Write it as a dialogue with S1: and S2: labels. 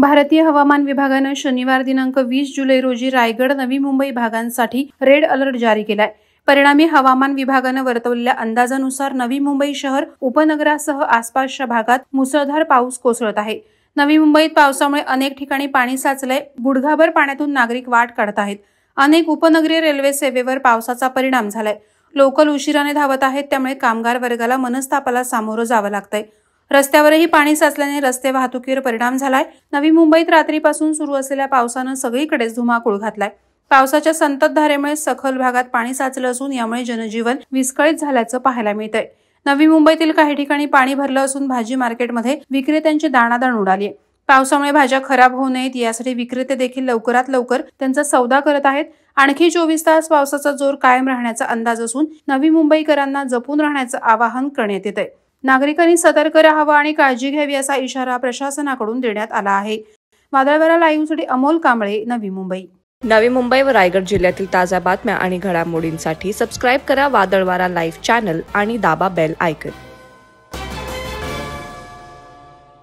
S1: भारतीय हवामान विभागाने शनिवार दिनांक 20 जुलै रोजी रायगड, नवी मुंबई भागांसाठी रेड अलर्ट जारी केलाय। परिणामी हवामान विभागाने वर्तवलेल्या अंदाजानुसार नवी मुंबई शहर उपनगरासह आसपासच्या भागात मुसळधार पाऊस कोसळत आहे। नवी मुंबईत पावसामुळे अनेक ठिकाणी पाणी साचलंय। गुडघाभर पाण्यातून नागरिक वाट काढत आहेत। अनेक उपनगरीय रेल्वे सेवेवर पावसाचा परिणाम झालाय। लोकल उशिराने धावत आहेत, त्यामुळे कामगार वर्गाला मनस्तापाला सामोरं जावं लागतंय। रस्त्यावरही पाणी साचल्याने रस्ते वाहतुकीवर परिणाम झालाय। नवी मुंबईत रात्रीपासून सुरू असलेल्या पावसाने सगळीकडेच धुमाकूळ घातलाय। पावसाच्या संततधारेमुळे सखल भागात पाणी साचलं असून यामुळे जनजीवन विस्कळीत झाल्याचं पाहायला मिळतंय। नवी मुंबईतील काही ठिकाणी पाणी भरलं असून भाजी मार्केटमध्ये विक्रेत्यांची दाणादाण उडाली आहे। पावसामुळे भाज्या खराब होऊ नयेत यासाठी विक्रेते देखील लवकरात लवकर त्यांचा सौदा करत आहेत। आणखी 24 तास पावसाचा जोर कायम राहण्याचा अंदाज असून नवी मुंबईकरांना जपून राहण्याचं आवाहन करण्यात येत आहे। नागरिकांनी सतर्क राहावं आणि काळजी घ्यावी असा इशारा प्रशासनाकडून देण्यात आला आहे। वादळवारा लाईव्हसाठी अमोल कांबळे, नवी मुंबई।
S2: नवी मुंबई व रायगड जिल्ह्यातील ताज्या बातम्या आणि घडामोडींसाठी सबस्क्राईब करा वादळवारा लाईव्ह चॅनल आणि दाबा बेल आयकॉन।